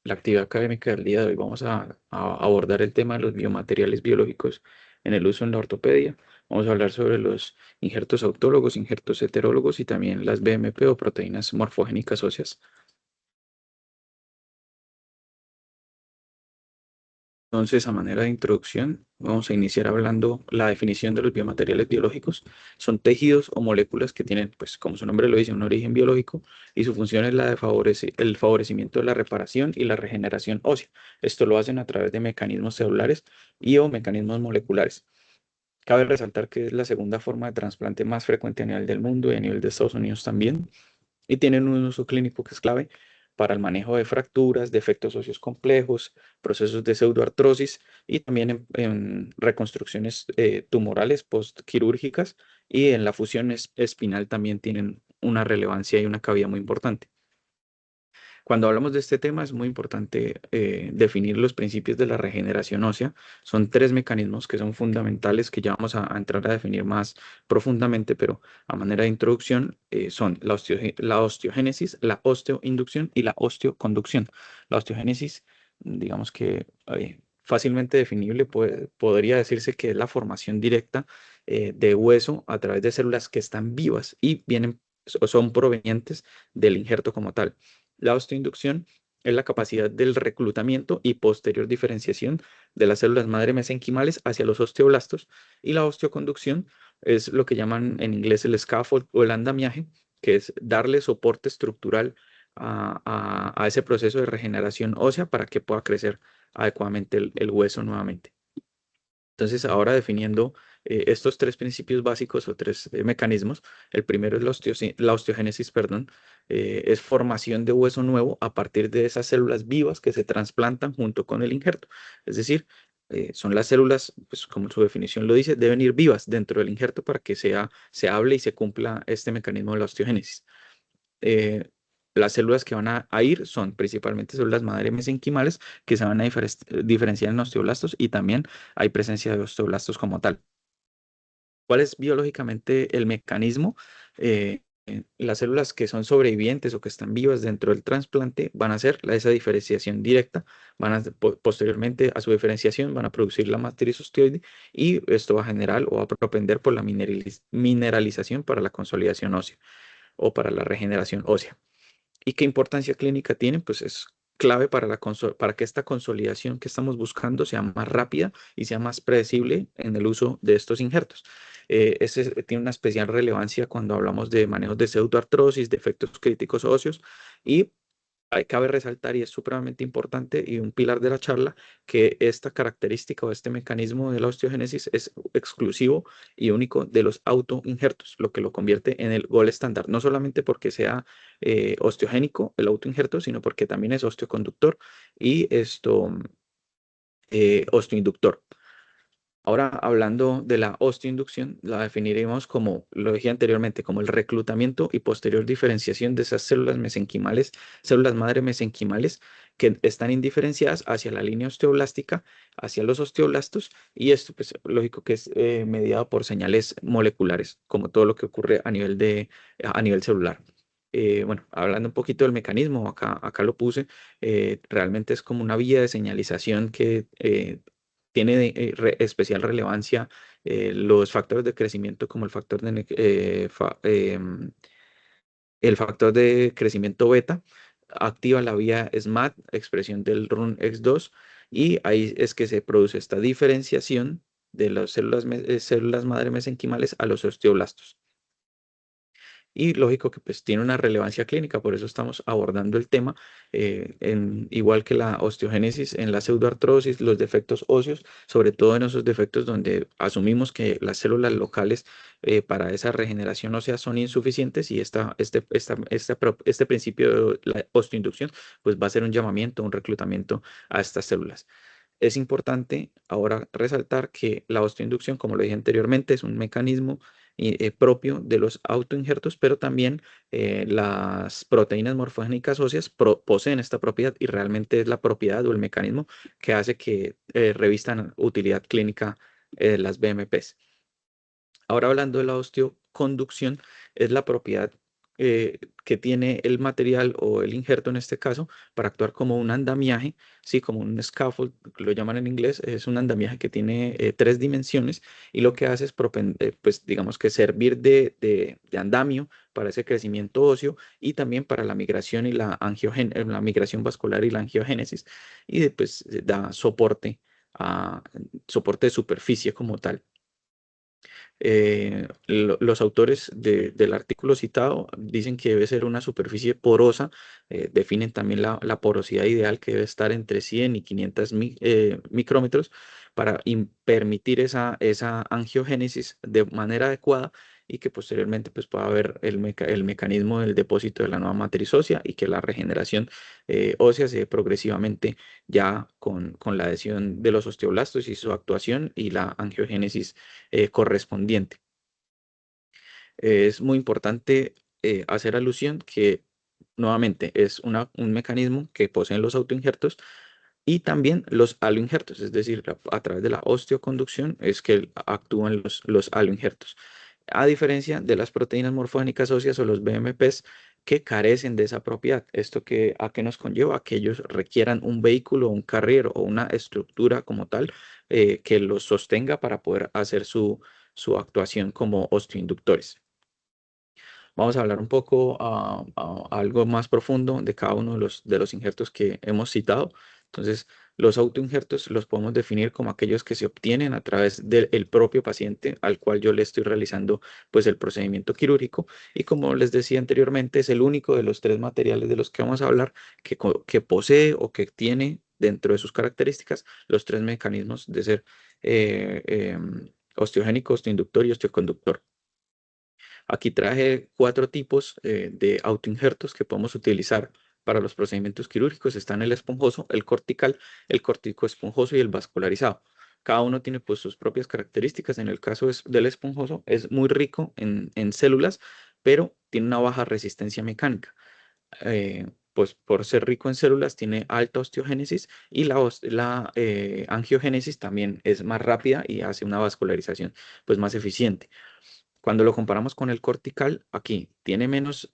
la actividad académica del día de hoy vamos a abordar el tema de los biomateriales biológicos en el uso en la ortopedia. Vamos a hablar sobre los injertos autólogos, injertos heterólogos y también las BMP o proteínas morfogénicas óseas. Entonces, a manera de introducción, vamos a iniciar hablando la definición de los biomateriales biológicos. Son tejidos o moléculas que tienen, pues, como su nombre lo dice, un origen biológico y su función es la de el favorecimiento de la reparación y la regeneración ósea. Esto lo hacen a través de mecanismos celulares y o mecanismos moleculares. Cabe resaltar que es la segunda forma de trasplante más frecuente a nivel del mundo y a nivel de Estados Unidos también y tienen un uso clínico que es clave para el manejo de fracturas, defectos óseos complejos, procesos de pseudoartrosis y también en reconstrucciones tumorales postquirúrgicas y en la fusión espinal también tienen una relevancia y una cabida muy importante. Cuando hablamos de este tema es muy importante definir los principios de la regeneración ósea. Son tres mecanismos que son fundamentales que ya vamos a entrar a definir más profundamente, pero a manera de introducción son la osteogénesis, la osteoinducción y la osteoconducción. La osteogénesis, digamos que fácilmente definible, podría decirse que es la formación directa de hueso a través de células que están vivas y vienen o son provenientes del injerto como tal. La osteoinducción es la capacidad del reclutamiento y posterior diferenciación de las células madre mesenquimales hacia los osteoblastos y la osteoconducción es lo que llaman en inglés el scaffold o el andamiaje, que es darle soporte estructural a ese proceso de regeneración ósea para que pueda crecer adecuadamente el hueso nuevamente. Entonces, ahora definiendo estos tres principios básicos o tres mecanismos, el primero es la osteogénesis, perdón, es formación de hueso nuevo a partir de esas células vivas que se trasplantan junto con el injerto. Es decir, son las células, pues como su definición lo dice, deben ir vivas dentro del injerto para que se hable y se cumpla este mecanismo de la osteogénesis. eh, las células que van a ir son principalmente células madre mesenquimales que se van a diferenciar en osteoblastos y también hay presencia de osteoblastos como tal. ¿Cuál es biológicamente el mecanismo? Las células que son sobrevivientes o que están vivas dentro del trasplante van a hacer esa diferenciación directa, posteriormente a su diferenciación van a producir la matriz osteoide y esto va a generar o va a propender por la mineralización para la consolidación ósea o para la regeneración ósea. ¿Y qué importancia clínica tienen? Pues es clave para, para que esta consolidación que estamos buscando sea más rápida y sea más predecible en el uso de estos injertos. Tiene una especial relevancia cuando hablamos de manejos de pseudoartrosis, de efectos críticos óseos y cabe resaltar, y es supremamente importante y un pilar de la charla, que esta característica o este mecanismo de la osteogénesis es exclusivo y único de los autoinjertos, lo que lo convierte en el gol estándar, no solamente porque sea osteogénico el autoinjerto, sino porque también es osteoconductor y osteoinductor. Ahora, hablando de la osteoinducción, la definiremos como, lo dije anteriormente, como el reclutamiento y posterior diferenciación de esas células mesenquimales, células madre mesenquimales, que están indiferenciadas hacia la línea osteoblástica, hacia los osteoblastos, y esto, pues, lógico que es mediado por señales moleculares, como todo lo que ocurre a nivel celular. Bueno, hablando un poquito del mecanismo, acá lo puse, realmente es como una vía de señalización que tiene especial relevancia los factores de crecimiento como el factor de crecimiento beta, activa la vía SMAD, expresión del RUNX2, y ahí es que se produce esta diferenciación de las células madre mesenquimales a los osteoblastos. Y lógico que pues tiene una relevancia clínica, por eso estamos abordando el tema, igual que la osteogénesis en la pseudoartrosis, los defectos óseos, sobre todo en esos defectos donde asumimos que las células locales para esa regeneración ósea son insuficientes y este principio de la osteoinducción pues va a ser un llamamiento, un reclutamiento a estas células. Es importante ahora resaltar que la osteoinducción, como lo dije anteriormente, es un mecanismo propio de los autoinjertos, pero también las proteínas morfogénicas óseas poseen esta propiedad y realmente es la propiedad o el mecanismo que hace que revistan utilidad clínica las BMPs. Ahora hablando de la osteoconducción, es la propiedad que tiene el material o el injerto en este caso para actuar como un andamiaje, sí, como un scaffold, lo llaman en inglés, es un andamiaje que tiene 3 dimensiones y lo que hace es, pues digamos que servir de andamio para ese crecimiento óseo y también para la migración y la migración vascular y la angiogénesis y pues da soporte de superficie como tal. Los autores del artículo citado dicen que debe ser una superficie porosa, definen también la porosidad ideal que debe estar entre 100 y 500 micrómetros para permitir esa angiogénesis de manera adecuada y que posteriormente pues, pueda haber el mecanismo del depósito de la nueva matriz ósea y que la regeneración ósea se dé progresivamente ya con la adhesión de los osteoblastos y su actuación y la angiogénesis correspondiente. Es muy importante hacer alusión que nuevamente es un mecanismo que poseen los autoinjertos y también los aloinjertos, es decir, a través de la osteoconducción es que actúan los aloinjertos. A diferencia de las proteínas morfogénicas óseas o los BMPs que carecen de esa propiedad. ¿A qué nos conlleva? A que ellos requieran un vehículo, un carrier o una estructura como tal que los sostenga para poder hacer su actuación como osteoinductores. Vamos a hablar un poco algo más profundo de cada uno de los injertos que hemos citado. Entonces, los autoinjertos los podemos definir como aquellos que se obtienen a través del propio paciente al cual yo le estoy realizando pues el procedimiento quirúrgico y como les decía anteriormente es el único de los 3 materiales de los que vamos a hablar que posee o que tiene dentro de sus características los 3 mecanismos de ser osteogénico, osteoinductor y osteoconductor. Aquí traje 4 tipos de autoinjertos que podemos utilizar para los procedimientos quirúrgicos. Están el esponjoso, el cortical, el corticoesponjoso y el vascularizado. Cada uno tiene pues sus propias características. En el caso del esponjoso es muy rico en células, pero tiene una baja resistencia mecánica. Pues por ser rico en células tiene alta osteogénesis y la angiogénesis también es más rápida y hace una vascularización pues más eficiente. Cuando lo comparamos con el cortical, aquí tiene menos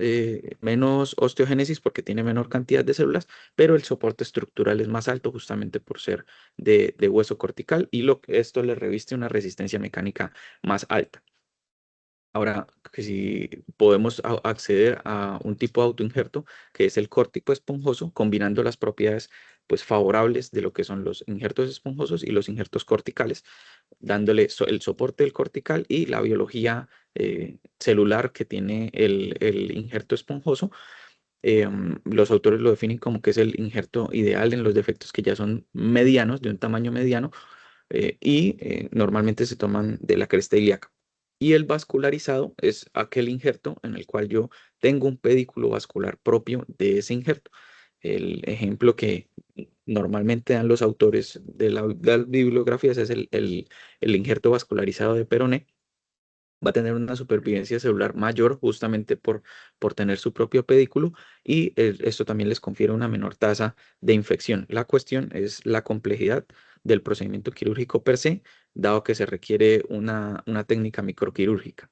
osteogénesis porque tiene menor cantidad de células, pero el soporte estructural es más alto justamente por ser de hueso cortical y esto le reviste una resistencia mecánica más alta. Ahora, que si podemos acceder a un tipo de autoinjerto que es el córtico esponjoso, combinando las propiedades pues, favorables de lo que son los injertos esponjosos y los injertos corticales, dándole el soporte del cortical y la biología celular que tiene el injerto esponjoso. Los autores lo definen como que es el injerto ideal en los defectos que ya son medianos, de un tamaño mediano, y normalmente se toman de la cresta ilíaca. Y el vascularizado es aquel injerto en el cual yo tengo un pedículo vascular propio de ese injerto. El ejemplo que normalmente dan los autores de las bibliografías es el injerto vascularizado de peroné. Va a tener una supervivencia celular mayor justamente por tener su propio pedículo y esto también les confiere una menor tasa de infección. La cuestión es la complejidad del procedimiento quirúrgico per se, dado que se requiere una técnica microquirúrgica.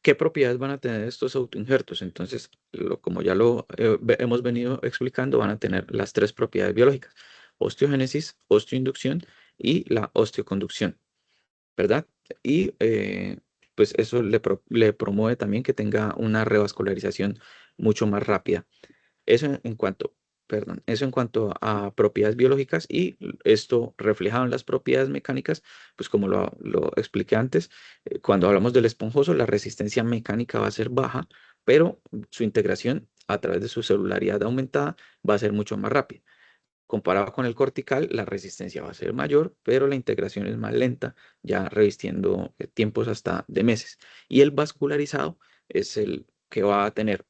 ¿Qué propiedades van a tener estos autoinjertos? Entonces, como ya hemos venido explicando, van a tener las 3 propiedades biológicas: osteogénesis, osteoinducción y la osteoconducción. ¿Verdad? Y pues eso le promueve también que tenga una revascularización mucho más rápida. Eso eso en cuanto a propiedades biológicas y esto reflejado en las propiedades mecánicas, pues como lo expliqué antes, cuando hablamos del esponjoso, la resistencia mecánica va a ser baja, pero su integración a través de su celularidad aumentada va a ser mucho más rápida. Comparado con el cortical, la resistencia va a ser mayor, pero la integración es más lenta, ya revistiendo tiempos hasta de meses. Y el vascularizado es el que va a tener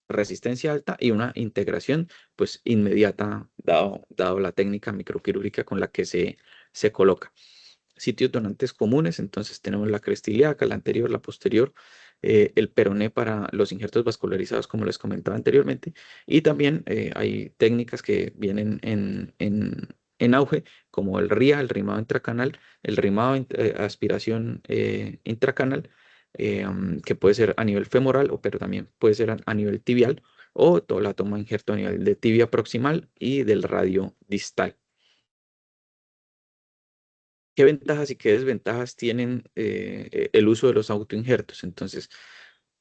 resistencia alta y una integración pues inmediata, dado la técnica microquirúrgica con la que se coloca. Sitios donantes comunes, entonces tenemos la cresta ilíaca, la anterior, la posterior, el peroné para los injertos vascularizados, como les comentaba anteriormente, y también hay técnicas que vienen en auge, como el RIA, el rimado intracanal, el rimado aspiración intracanal, que puede ser a nivel femoral, pero también puede ser a nivel tibial, o la toma de injerto a nivel de tibia proximal y del radio distal. ¿Qué ventajas y qué desventajas tienen el uso de los autoinjertos? Entonces,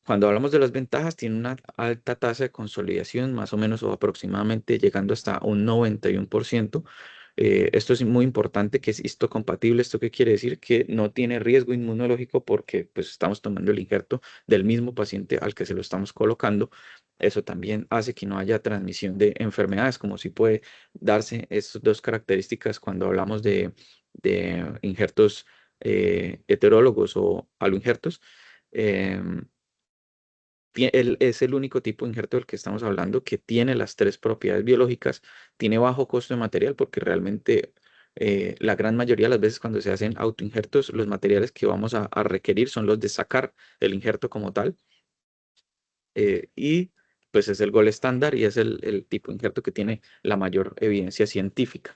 cuando hablamos de las ventajas, tiene una alta tasa de consolidación, más o menos o aproximadamente llegando hasta un 91%. Esto es muy importante, que es histocompatible. ¿Esto qué quiere decir? Que no tiene riesgo inmunológico porque pues, estamos tomando el injerto del mismo paciente al que se lo estamos colocando. Eso también hace que no haya transmisión de enfermedades, como si puede darse estas dos características cuando hablamos de injertos heterólogos o aloinjertos. Em, es el único tipo de injerto del que estamos hablando que tiene las tres propiedades biológicas, tiene bajo costo de material porque realmente la gran mayoría de las veces cuando se hacen autoinjertos, los materiales que vamos a requerir son los de sacar el injerto como tal, y pues es el gol estándar y es el tipo de injerto que tiene la mayor evidencia científica.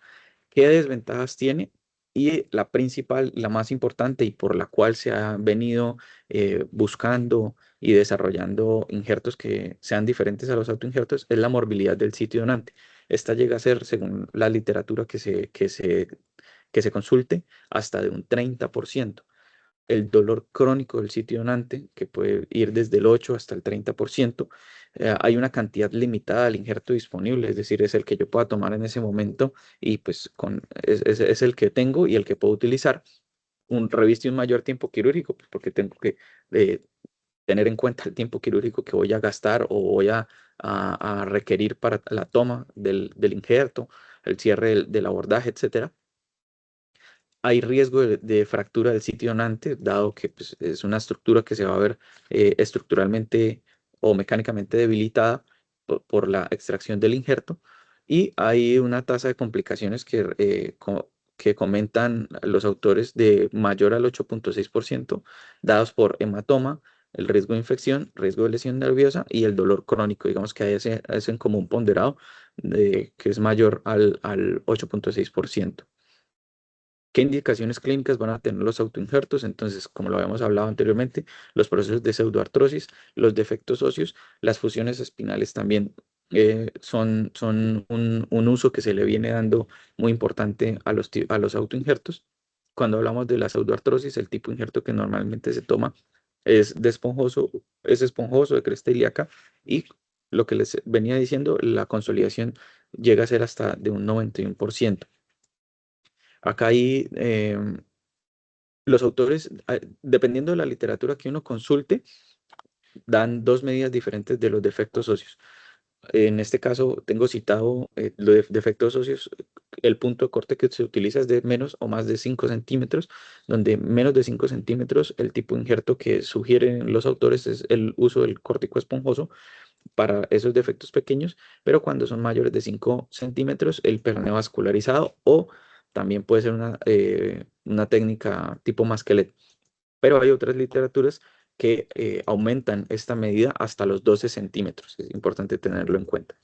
¿Qué desventajas tiene? Y la principal, la más importante y por la cual se ha venido buscando y desarrollando injertos que sean diferentes a los autoinjertos es la morbilidad del sitio donante. Esta llega a ser, según la literatura que se consulte, hasta de un 30%. El dolor crónico del sitio donante, que puede ir desde el 8 hasta el 30%. Hay una cantidad limitada del injerto disponible, es decir, es el que yo pueda tomar en ese momento y pues es el que tengo y el que puedo utilizar. Reviste un mayor tiempo quirúrgico, pues porque tengo que eh, tener en cuenta el tiempo quirúrgico que voy a gastar o voy a requerir para la toma del injerto, el cierre del abordaje, etcétera. Hay riesgo de fractura del sitio donante, dado que pues, es una estructura que se va a ver estructuralmente o mecánicamente debilitada por la extracción del injerto. Y hay una tasa de complicaciones que comentan los autores de mayor al 8,6%, dados por hematoma, el riesgo de infección, riesgo de lesión nerviosa y el dolor crónico. Digamos que hay ese en común ponderado que es mayor al 8,6%. ¿Qué indicaciones clínicas van a tener los autoinjertos? Entonces, como lo habíamos hablado anteriormente, los procesos de pseudoartrosis, los defectos óseos, las fusiones espinales también son un uso que se le viene dando muy importante a los autoinjertos. Cuando hablamos de la pseudoartrosis, el tipo de injerto que normalmente se toma es esponjoso, de cresta ilíaca, y lo que les venía diciendo, la consolidación llega a ser hasta de un 91%. Acá hay los autores, dependiendo de la literatura que uno consulte, dan dos medidas diferentes de los defectos óseos. En este caso, tengo citado los defectos óseos. El punto de corte que se utiliza es de menos o más de 5 centímetros, donde menos de 5 centímetros, el tipo de injerto que sugieren los autores es el uso del córtico esponjoso para esos defectos pequeños, pero cuando son mayores de 5 centímetros, el perneo vascularizado o también puede ser una técnica tipo masquelet. Pero hay otras literaturas que aumentan esta medida hasta los 12 centímetros. Es importante tenerlo en cuenta.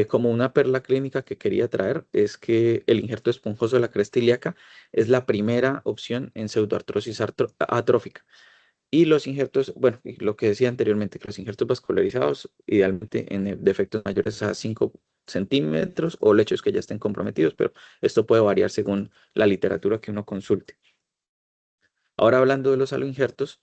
Como una perla clínica que quería traer es que el injerto esponjoso de la cresta ilíaca es la primera opción en pseudoartrosis atrófica. Y los injertos, bueno, y lo que decía anteriormente, que los injertos vascularizados, idealmente en defectos mayores a 5 centímetros o lechos que ya estén comprometidos, pero esto puede variar según la literatura que uno consulte. Ahora hablando de los aloinjertos,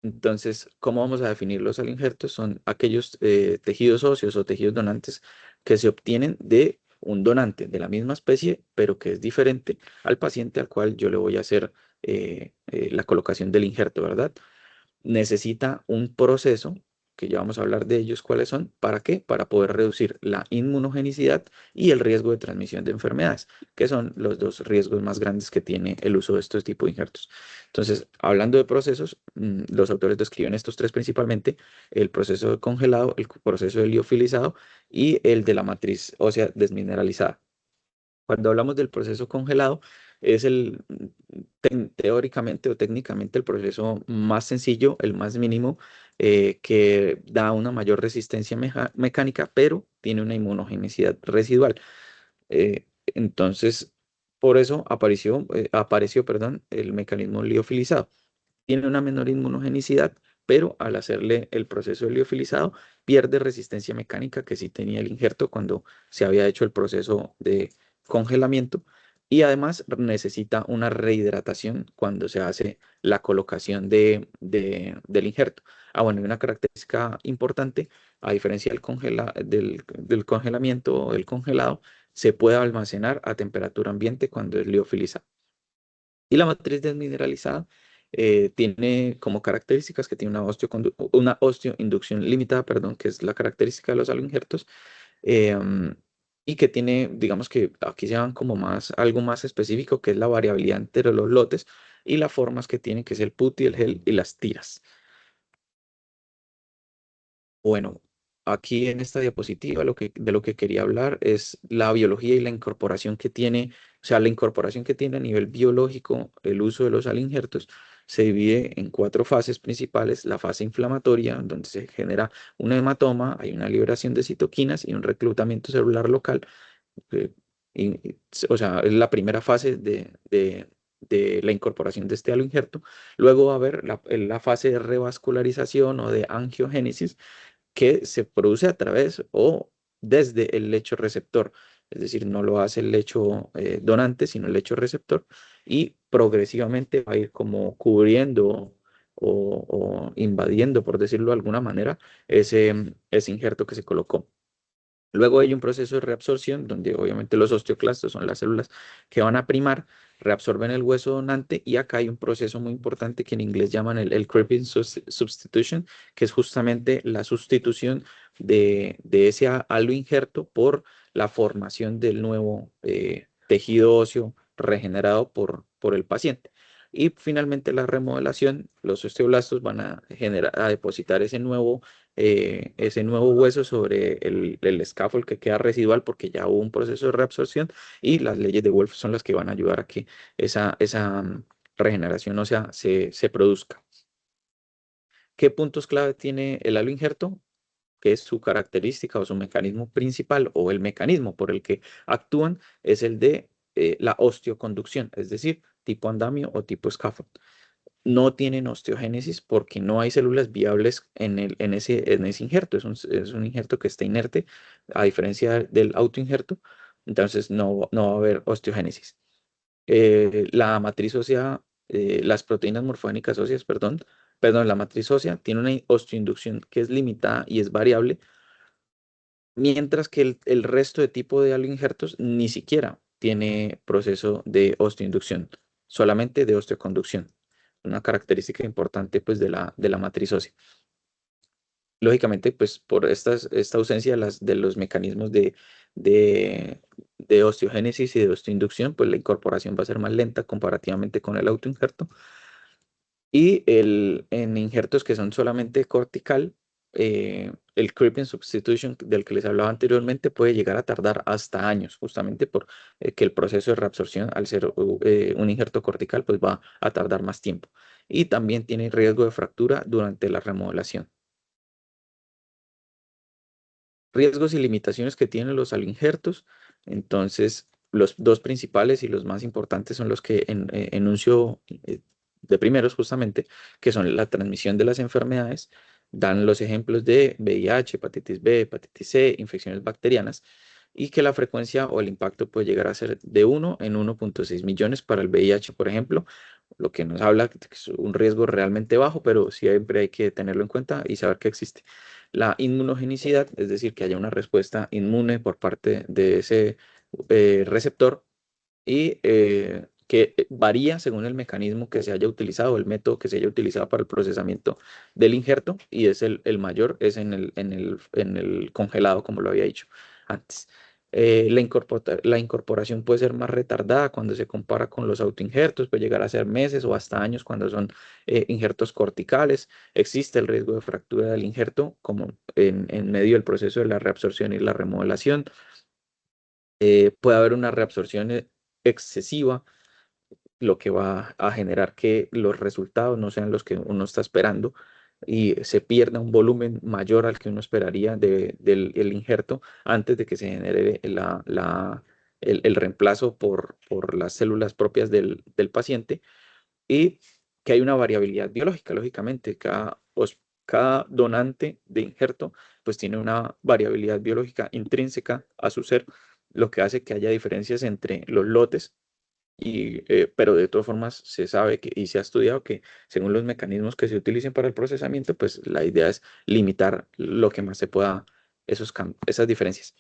entonces, ¿cómo vamos a definir los aloinjertos? Son aquellos tejidos óseos o tejidos donantes que se obtienen de un donante de la misma especie, pero que es diferente al paciente al cual yo le voy a hacer la colocación del injerto, ¿verdad? Necesita un proceso, que ya vamos a hablar de ellos cuáles son. ¿Para qué? Para poder reducir la inmunogenicidad y el riesgo de transmisión de enfermedades, que son los dos riesgos más grandes que tiene el uso de estos tipos de injertos. Entonces, hablando de procesos, los autores describen estos tres principalmente: el proceso de congelado, el proceso de liofilizado y el de la matriz ósea desmineralizada. Cuando hablamos del proceso congelado, es teóricamente o técnicamente el proceso más sencillo, el más mínimo, que da una mayor resistencia mecánica, pero tiene una inmunogenicidad residual. Entonces, por eso apareció, perdón, el mecanismo liofilizado. tiene una menor inmunogenicidad, pero al hacerle el proceso de liofilizado, pierde resistencia mecánica que sí tenía el injerto cuando se había hecho el proceso de congelamiento. Y además necesita una rehidratación cuando se hace la colocación del injerto. Ah, bueno, y una característica importante, a diferencia del congelamiento o del congelado, se puede almacenar a temperatura ambiente cuando es liofilizado. Y la matriz desmineralizada tiene como características que tiene una osteoinducción limitada, perdón, que es la característica de los aloinjertos, em, y que tiene, digamos que aquí se van como más, algo más específico, que es la variabilidad entre los lotes y las formas que tienen, que es el putty, el gel y las tiras. Bueno, aquí en esta diapositiva de lo que quería hablar es la biología y la incorporación que tiene, o sea, la incorporación que tiene a nivel biológico el uso de los alinjertos se divide en cuatro fases principales. La fase inflamatoria, donde se genera un hematoma, hay una liberación de citoquinas y un reclutamiento celular local. eh, o sea, es la primera fase de la incorporación de este aloinjerto. Luego va a haber la fase de revascularización o de angiogénesis, que se produce a través o desde el lecho receptor. Es decir, no lo hace el lecho donante, sino el lecho receptor, y progresivamente va a ir como cubriendo o invadiendo, por decirlo de alguna manera, ese injerto que se colocó. Luego hay un proceso de reabsorción donde obviamente los osteoclastos son las células que van a primar, reabsorben el hueso donante, y acá hay un proceso muy importante que en inglés llaman el creeping substitution, que es justamente la sustitución de ese halo injerto por la formación del nuevo tejido óseo regenerado por el paciente. Y finalmente la remodelación, los osteoblastos van a depositar ese nuevo hueso sobre el scaffold que queda residual porque ya hubo un proceso de reabsorción, y las leyes de Wolff son las que van a ayudar a que esa regeneración ósea se produzca. ¿Qué puntos clave tiene el halo injerto? Que es su característica o su mecanismo principal, o el mecanismo por el que actúan, es el de la osteoconducción, es decir, tipo andamio o tipo scaffold. No tienen osteogénesis porque no hay células viables en ese injerto. Es un injerto que está inerte, a diferencia del autoinjerto. Entonces no va a haber osteogénesis. La matriz ósea, las proteínas morfogénicas óseas, perdón, la matriz ósea tiene una osteoinducción que es limitada y es variable, mientras que el resto de tipo de aloinjertos ni siquiera tiene proceso de osteoinducción, solamente de osteoconducción, una característica importante pues de la matriz ósea. Lógicamente, pues por esta ausencia de los mecanismos de, de osteogénesis y de osteoinducción, pues la incorporación va a ser más lenta comparativamente con el autoinjerto. Y en injertos que son solamente cortical, el creeping substitution del que les hablaba anteriormente puede llegar a tardar hasta años, justamente por que el proceso de reabsorción, al ser un injerto cortical, pues va a tardar más tiempo. Y también tiene riesgo de fractura durante la remodelación. Riesgos y limitaciones que tienen los alinjertos. Entonces, los dos principales y los más importantes son los que enuncio de primeros, justamente, que son la transmisión de las enfermedades. Dan los ejemplos de VIH, hepatitis B, hepatitis C, infecciones bacterianas, y que la frecuencia o el impacto puede llegar a ser de 1 en 1,6 millones para el VIH, por ejemplo, lo que nos habla de que es un riesgo realmente bajo, pero siempre hay que tenerlo en cuenta y saber que existe. La inmunogenicidad, es decir, que haya una respuesta inmune por parte de ese receptor, y que varía según el mecanismo que se haya utilizado, el método que se haya utilizado para el procesamiento del injerto, y es el mayor, es en el congelado, como lo había dicho antes. La incorporación puede ser más retardada cuando se compara con los autoinjertos, puede llegar a ser meses o hasta años cuando son injertos corticales. Existe el riesgo de fractura del injerto, como en medio del proceso de la reabsorción y la remodelación. Puede haber una reabsorción excesiva, lo que va a generar que los resultados no sean los que uno está esperando, y se pierda un volumen mayor al que uno esperaría del el injerto antes de que se genere el reemplazo por las células propias del paciente. Y que hay una variabilidad biológica, lógicamente, cada donante de injerto pues tiene una variabilidad biológica intrínseca a su ser, lo que hace que haya diferencias entre los lotes, pero de todas formas se sabe que, y se ha estudiado que según los mecanismos que se utilicen para el procesamiento, pues la idea es limitar lo que más se pueda esas diferencias.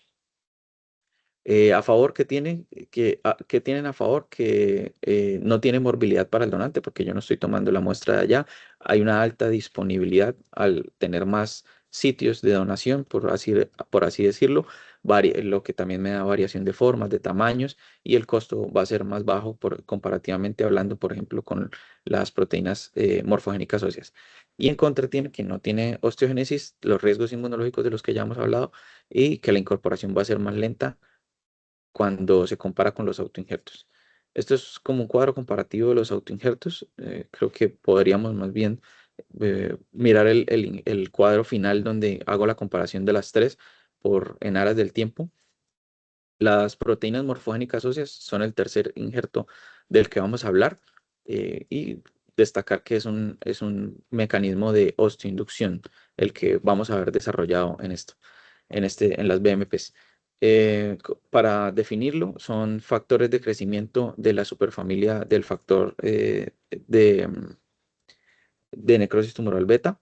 A favor que tienen, que tienen a favor que no tiene morbilidad para el donante, porque yo no estoy tomando la muestra de allá. Hay una alta disponibilidad al tener más sitios de donación, por así decirlo, lo que también me da variación de formas, de tamaños, y el costo va a ser más bajo comparativamente hablando, por ejemplo, con las proteínas morfogénicas óseas. Y en contra tiene que no tiene osteogénesis, los riesgos inmunológicos de los que ya hemos hablado, y que la incorporación va a ser más lenta cuando se compara con los autoinjertos. Esto es como un cuadro comparativo de los autoinjertos. Creo que podríamos más bien mirar el cuadro final donde hago la comparación de las tres en aras del tiempo. Las proteínas morfogénicas óseas son el tercer injerto del que vamos a hablar, y destacar que es un mecanismo de osteoinducción el que vamos a ver desarrollado en las BMPs. Para definirlo, son factores de crecimiento de la superfamilia del factor de necrosis tumoral beta.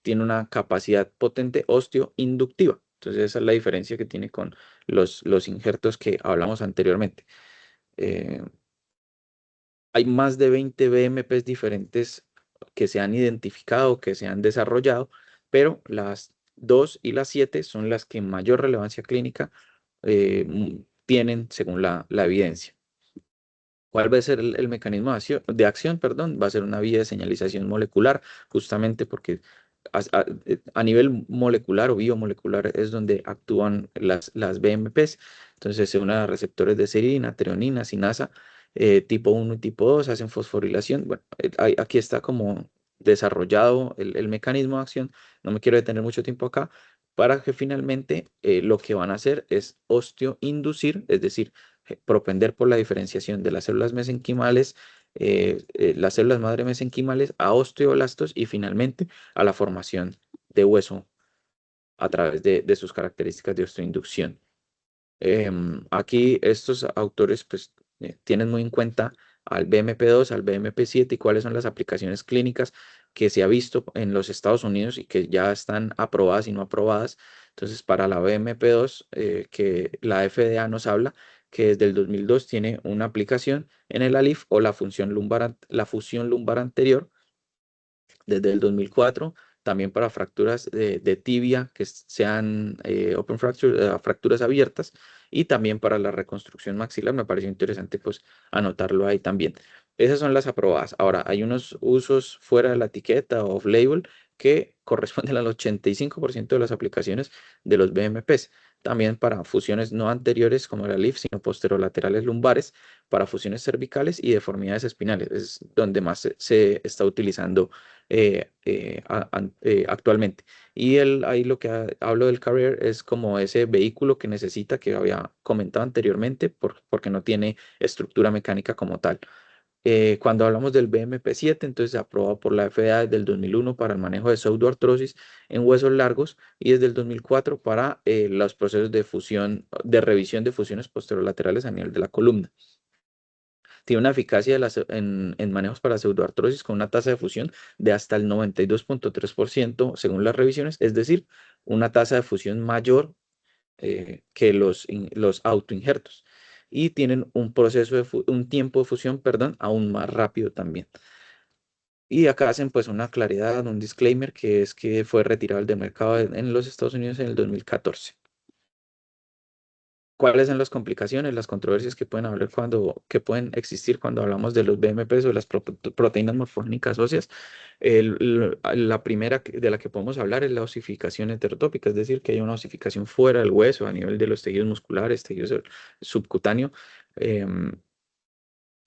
Tiene una capacidad potente osteoinductiva. Entonces, esa es la diferencia que tiene con los injertos que hablamos anteriormente. Eh, Hay más de 20 BMPs diferentes que se han identificado, que se han desarrollado, pero las 2 y las 7 son las que mayor relevancia clínica tienen según la evidencia. ¿Cuál va a ser el mecanismo de acción? Perdón, va a ser una vía de señalización molecular, justamente porque a nivel molecular o biomolecular es donde actúan las BMPs. Entonces se unen a receptores de serina, treonina, sinasa, tipo 1 y tipo 2, hacen fosforilación. Bueno, aquí está como desarrollado el mecanismo de acción. No me quiero detener mucho tiempo acá, para que finalmente lo que van a hacer es osteoinducir, es decir, propender por la diferenciación de las células mesenquimales, las células madre mesenquimales a osteoblastos y finalmente a la formación de hueso a través de sus características de osteoinducción. Aquí estos autores pues, tienen muy en cuenta al BMP2, al BMP7 y cuáles son las aplicaciones clínicas que se ha visto en los Estados Unidos y que ya están aprobadas y no aprobadas. Entonces, para la BMP2, que la FDA nos habla que desde el 2002 tiene una aplicación en el ALIF o la fusión lumbar anterior desde el 2004, también para fracturas de tibia que sean open fracture, fracturas abiertas, y también para la reconstrucción maxilar. Me pareció interesante pues anotarlo ahí también. Esas son las aprobadas. Ahora, hay unos usos fuera de la etiqueta o off-label que corresponden al 85% de las aplicaciones de los BMPs. También para fusiones no anteriores como la LIF, sino posterolaterales lumbares, para fusiones cervicales y deformidades espinales. Es donde más se está utilizando actualmente. Y ahí lo que hablo del carrier es como ese vehículo que necesita, que había comentado anteriormente, porque no tiene estructura mecánica como tal. Cuando hablamos del BMP7, entonces aprobado por la FDA desde el 2001 para el manejo de pseudoartrosis en huesos largos y desde el 2004 para los procesos de fusión, de revisión de fusiones posterolaterales a nivel de la columna. Tiene una eficacia en manejos para pseudoartrosis con una tasa de fusión de hasta el 92,3% según las revisiones, es decir, una tasa de fusión mayor que los autoinjertos. Y tienen un tiempo de fusión, perdón, aún más rápido también. Y acá hacen pues una claridad, un disclaimer, que es que fue retirado del mercado en los Estados Unidos en el 2014. ¿Cuáles son las complicaciones, las controversias que pueden existir cuando hablamos de los BMPs o de las proteínas morfogénicas óseas? La primera de la que podemos hablar es la osificación heterotópica, es decir, que hay una osificación fuera del hueso a nivel de los tejidos musculares, tejidos subcutáneo. em,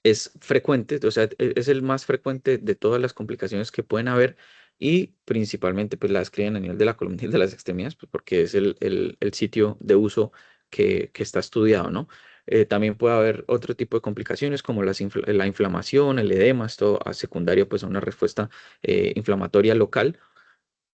es frecuente, o sea, es el más frecuente de todas las complicaciones que pueden haber, y principalmente pues la describen a nivel de la columna y de las extremidades, pues, porque es el sitio de uso que está estudiado, ¿no? También puede haber otro tipo de complicaciones como la inflamación, el edema, esto a secundario pues a una respuesta inflamatoria local.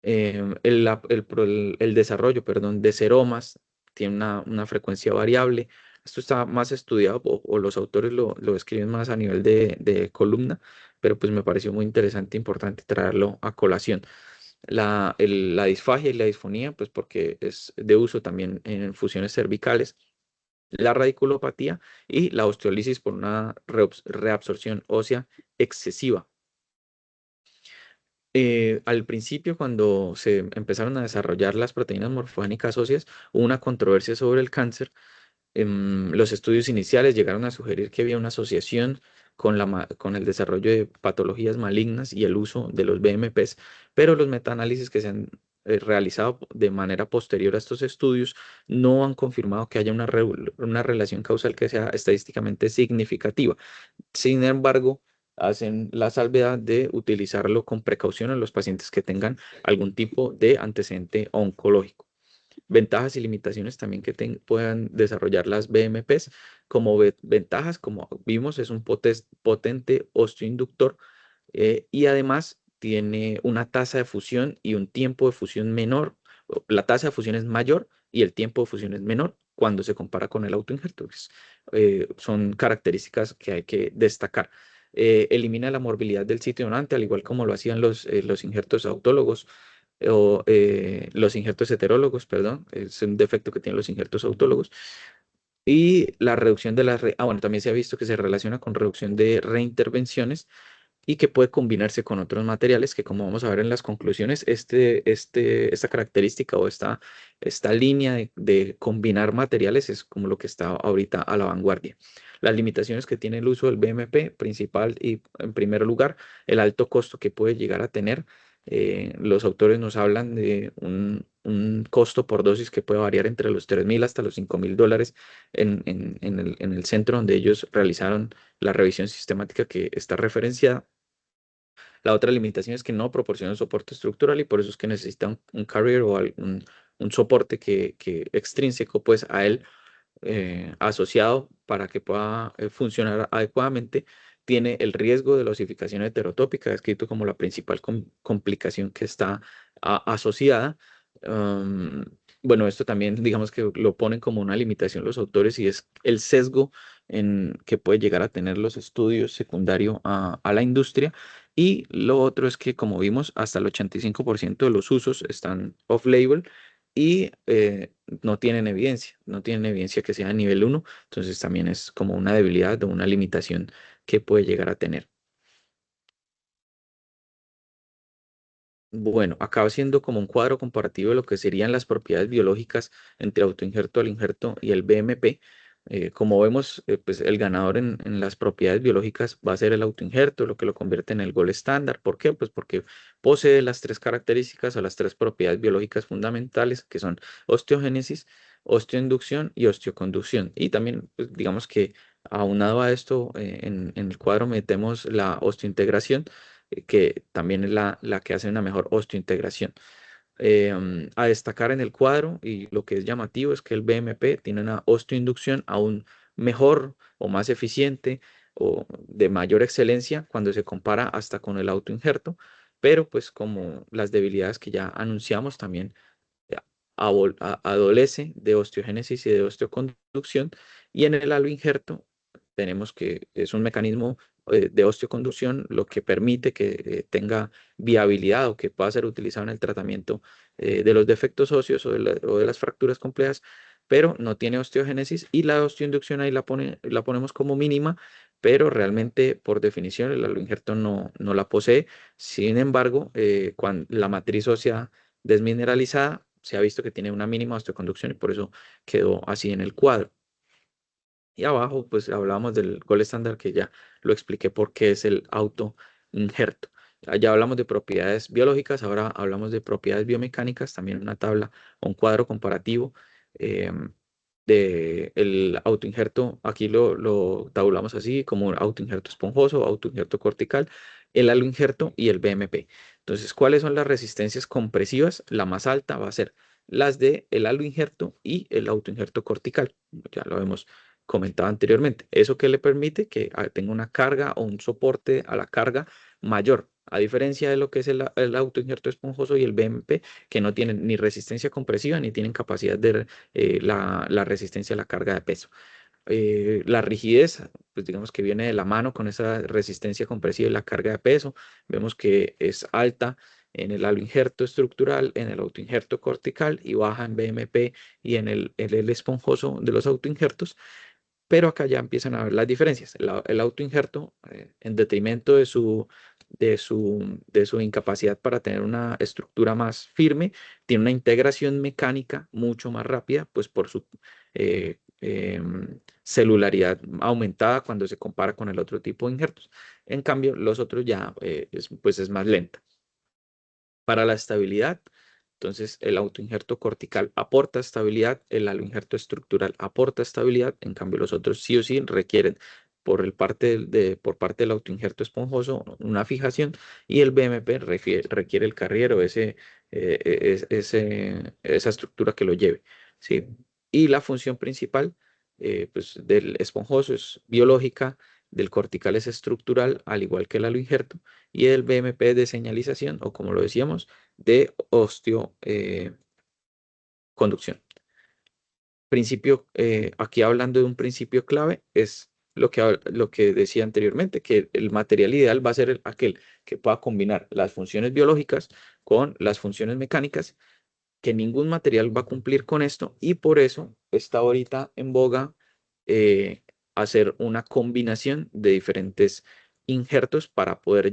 El desarrollo, perdón, de seromas tiene una frecuencia variable. Esto está más estudiado o los autores lo escriben más a nivel de columna, pero pues me pareció muy interesante e importante traerlo a colación. La disfagia y la disfonía, pues porque es de uso también en fusiones cervicales, la radiculopatía y la osteólisis por una reabsorción ósea excesiva. Al principio, cuando se empezaron a desarrollar las proteínas morfogénicas óseas, hubo una controversia sobre el cáncer. Los estudios iniciales llegaron a sugerir que había una asociación con el desarrollo de patologías malignas y el uso de los BMPs, pero los metaanálisis que se han realizado de manera posterior a estos estudios no han confirmado que haya una relación causal que sea estadísticamente significativa. Sin embargo, hacen la salvedad de utilizarlo con precaución en los pacientes que tengan algún tipo de antecedente oncológico. Ventajas y limitaciones también que puedan desarrollar las BMPs. Como ventajas, como vimos, es un potente osteoinductor y además tiene una tasa de fusión y un tiempo de fusión menor. La tasa de fusión es mayor y el tiempo de fusión es menor cuando se compara con el autoinjerto. Son características que hay que destacar. Elimina la morbilidad del sitio donante, al igual como lo hacían los injertos autólogos o los injertos heterólogos, perdón, es un defecto que tienen los injertos autólogos. Y la reducción de bueno, también se ha visto que se relaciona con reducción de reintervenciones y que puede combinarse con otros materiales que, como vamos a ver en las conclusiones, esta característica o esta línea de combinar materiales es como lo que está ahorita a la vanguardia. Las limitaciones que tiene el uso del BMP principal y, en primer lugar, el alto costo que puede llegar a tener. Los autores nos hablan de un costo por dosis que puede variar entre los 3.000 hasta los 5.000 dólares en el centro donde ellos realizaron la revisión sistemática que está referenciada. La otra limitación es que no proporciona soporte estructural y por eso es que necesita un carrier o un soporte que extrínseco pues a él asociado para que pueda funcionar adecuadamente. Tiene el riesgo de la osificación heterotópica, descrito como la principal complicación que está asociada. Um, bueno, esto también digamos que lo ponen como una limitación los autores y es el sesgo que puede llegar a tener los estudios secundarios a la industria. Y lo otro es que, como vimos, hasta el 85% de los usos están off-label y no tienen evidencia que sea de nivel 1, entonces también es como una debilidad o una limitación que puede llegar a tener. Bueno, acaba siendo como un cuadro comparativo de lo que serían las propiedades biológicas entre autoinjerto, injerto y el BMP. Como vemos, pues el ganador en las propiedades biológicas va a ser el autoinjerto, lo que lo convierte en el gold estándar. ¿Por qué? Pues porque posee las tres características o las tres propiedades biológicas fundamentales, que son osteogénesis, osteoinducción y osteoconducción. Y también, pues, digamos que aunado a esto, en el cuadro metemos la osteointegración que también es la que hace una mejor osteointegración. A destacar en el cuadro y lo que es llamativo es que el BMP tiene una osteoinducción aún mejor o más eficiente o de mayor excelencia cuando se compara hasta con el autoinjerto, pero pues como las debilidades que ya anunciamos también eh, adolece de osteogénesis y de osteoconducción y en el aloinjerto tenemos que es un mecanismo de osteoconducción, lo que permite que tenga viabilidad o que pueda ser utilizado en el tratamiento de los defectos óseos o de las fracturas complejas, pero no tiene osteogénesis y la osteoinducción ahí la ponemos como mínima, pero realmente por definición el aloinjerto no la posee. Sin embargo, cuando la matriz ósea desmineralizada se ha visto que tiene una mínima osteoconducción y por eso quedó así en el cuadro. Y abajo, pues hablábamos del gol estándar que ya lo expliqué por qué es el autoinjerto. Ya hablamos de propiedades biológicas, ahora hablamos de propiedades biomecánicas, también una tabla o un cuadro comparativo del autoinjerto. Aquí lo tabulamos así como un autoinjerto esponjoso, autoinjerto cortical, el aloinjerto y el BMP. Entonces, ¿cuáles son las resistencias compresivas? La más alta va a ser las de el aloinjerto y el autoinjerto cortical. Ya lo vemos comentaba anteriormente. ¿Eso que le permite? Que tenga una carga o un soporte a la carga mayor, a diferencia de lo que es el autoinjerto esponjoso y el BMP, que no tienen ni resistencia compresiva ni tienen capacidad de la resistencia a la carga de peso. La rigidez, pues digamos que viene de la mano con esa resistencia compresiva y la carga de peso. Vemos que es alta en el aloinjerto estructural, en el autoinjerto cortical y baja en BMP y en el esponjoso de los autoinjertos. Pero acá ya empiezan a ver las diferencias. El autoinjerto, en detrimento de su incapacidad para tener una estructura más firme, tiene una integración mecánica mucho más rápida, pues por su celularidad aumentada cuando se compara con el otro tipo de injertos. En cambio, los otros ya pues es más lenta. Para la estabilidad, entonces el autoinjerto cortical aporta estabilidad, el aloinjerto estructural aporta estabilidad, en cambio los otros sí o sí requieren por parte del autoinjerto esponjoso una fijación y el BMP requiere el carriero, esa estructura que lo lleve, ¿sí? Y la función principal pues, del esponjoso es biológica, del cortical es estructural, al igual que el aloinjerto, y el BMP de señalización, o como lo decíamos, de osteoconducción. Aquí hablando de un principio clave, es lo que decía anteriormente, que el material ideal va a ser aquel que pueda combinar las funciones biológicas con las funciones mecánicas, que ningún material va a cumplir con esto, y por eso está ahorita en boga eh, hacer una combinación de diferentes injertos para poder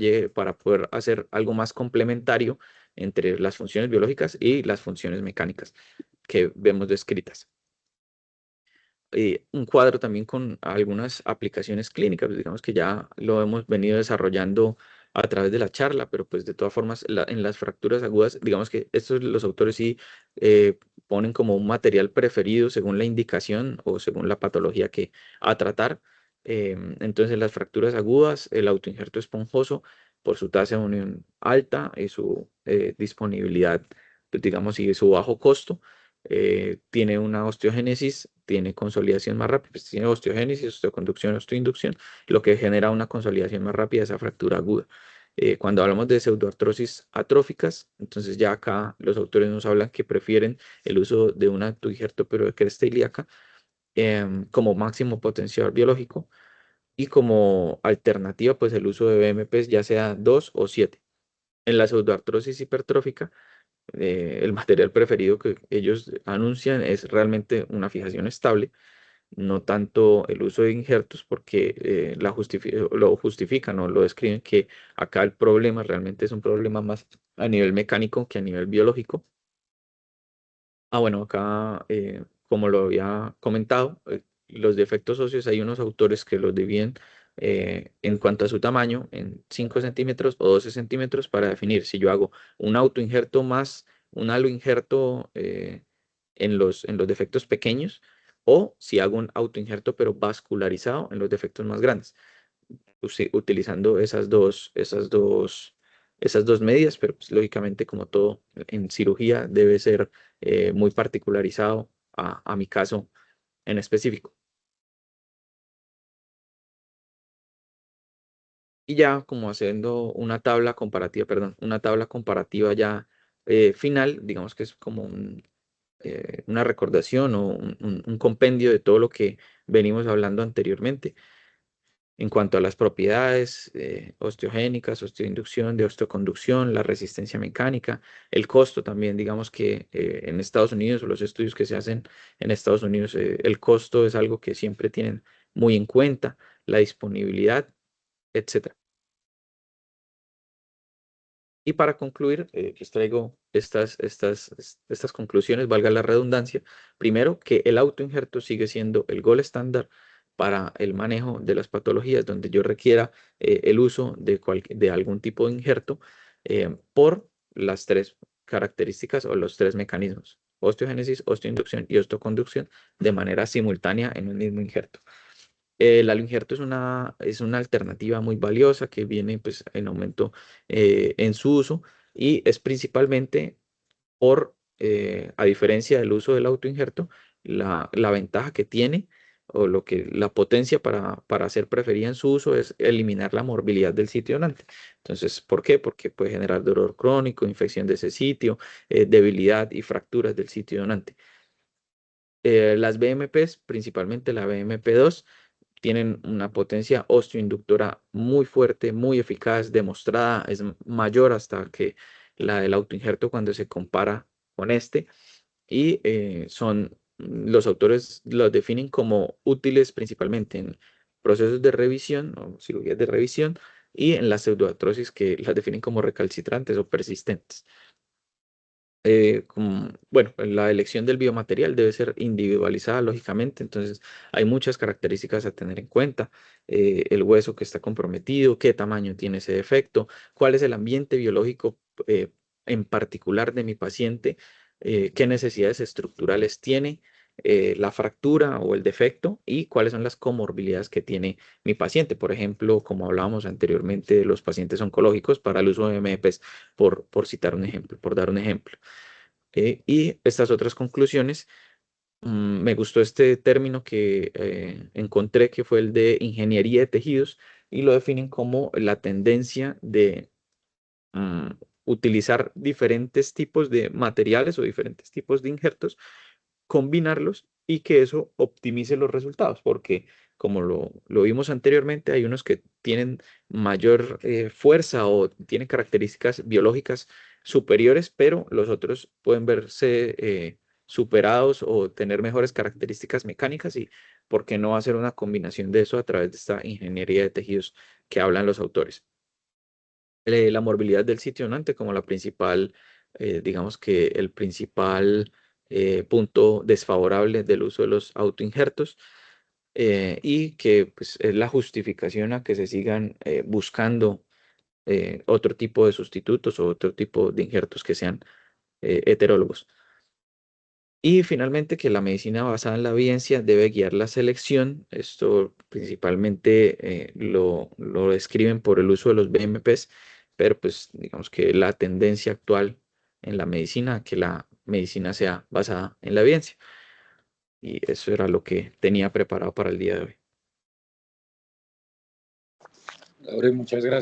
hacer algo más complementario entre las funciones biológicas y las funciones mecánicas que vemos descritas. Un cuadro también con algunas aplicaciones clínicas, pues, digamos que ya lo hemos venido desarrollando a través de la charla, pero pues de todas formas en las fracturas agudas, digamos que estos los autores sí ponen como un material preferido según la indicación o según la patología que a tratar. Entonces las fracturas agudas, el autoinjerto esponjoso por su tasa de unión alta y su disponibilidad, pues, digamos, y su bajo costo tiene una osteogénesis, tiene consolidación más rápida, pues tiene osteogénesis, osteoconducción, osteoinducción, lo que genera una consolidación más rápida de esa fractura aguda. Cuando hablamos de pseudoartrosis atróficas, entonces ya acá los autores nos hablan que prefieren el uso de un autoinjerto pero de cresta ilíaca como máximo potencial biológico y como alternativa pues el uso de BMPs ya sea 2 o 7. En la pseudoartrosis hipertrófica el material preferido que ellos anuncian es realmente una fijación estable, no tanto el uso de injertos porque lo justifican o lo describen que acá el problema realmente es un problema más a nivel mecánico que a nivel biológico. Bueno, acá, como lo había comentado, los defectos óseos hay unos autores que los dividen en cuanto a su tamaño en 5 centímetros o 12 centímetros para definir si yo hago un autoinjerto más un aloinjerto en los defectos pequeños o si hago un autoinjerto pero vascularizado en los defectos más grandes, utilizando esas dos medidas, pero pues, lógicamente como todo en cirugía debe ser muy particularizado a mi caso en específico. Y ya como haciendo una tabla comparativa, perdón, una tabla comparativa ya final, digamos que es como una recordación o un compendio de todo lo que venimos hablando anteriormente. En cuanto a las propiedades osteogénicas, osteoinducción, de osteoconducción, la resistencia mecánica, el costo también, digamos que en Estados Unidos o los estudios que se hacen en Estados Unidos, el costo es algo que siempre tienen muy en cuenta, la disponibilidad, etcétera. Y para concluir, les traigo estas conclusiones, valga la redundancia. Primero, que el autoinjerto sigue siendo el gol estándar para el manejo de las patologías donde yo requiera el uso de algún tipo de injerto por las tres características o los tres mecanismos, osteogénesis, osteoinducción y osteoconducción, de manera simultánea en un mismo injerto. El injerto es una alternativa muy valiosa que viene pues, en aumento en su uso y es principalmente a diferencia del uso del autoinjerto, la ventaja que tiene o lo que la potencia para ser preferida en su uso es eliminar la morbilidad del sitio donante. Entonces, ¿por qué? Porque puede generar dolor crónico, infección de ese sitio, debilidad y fracturas del sitio donante. Las BMPs, principalmente la BMP2, tienen una potencia osteoinductora muy fuerte, muy eficaz, demostrada, es mayor hasta que la del autoinjerto cuando se compara con este, y los autores los definen como útiles principalmente en procesos de revisión o cirugías de revisión y en la pseudoartrosis que las definen como recalcitrantes o persistentes. Bueno, la elección del biomaterial debe ser individualizada, lógicamente, entonces hay muchas características a tener en cuenta, el hueso que está comprometido, qué tamaño tiene ese defecto, cuál es el ambiente biológico en particular de mi paciente, qué necesidades estructurales tiene, la fractura o el defecto y cuáles son las comorbilidades que tiene mi paciente. Por ejemplo, como hablábamos anteriormente de los pacientes oncológicos para el uso de MEPES, por citar un ejemplo, por dar un ejemplo. Y estas otras conclusiones, me gustó este término que encontré que fue el de ingeniería de tejidos y lo definen como la tendencia de mm, utilizar diferentes tipos de materiales o diferentes tipos de injertos, combinarlos y que eso optimice los resultados, porque como lo vimos anteriormente, hay unos que tienen mayor fuerza o tienen características biológicas superiores, pero los otros pueden verse superados o tener mejores características mecánicas y por qué no hacer una combinación de eso a través de esta ingeniería de tejidos que hablan los autores. La morbilidad del sitio donante como la principal, digamos que el principal punto desfavorable del uso de los autoinjertos, y que pues, es la justificación a que se sigan buscando otro tipo de sustitutos o otro tipo de injertos que sean heterólogos. Y finalmente que la medicina basada en la evidencia debe guiar la selección. Esto principalmente lo describen por el uso de los BMPs, pero pues digamos que la tendencia actual en la medicina, que la medicina sea basada en la evidencia. Y eso era lo que tenía preparado para el día de hoy. Laure, muchas gracias.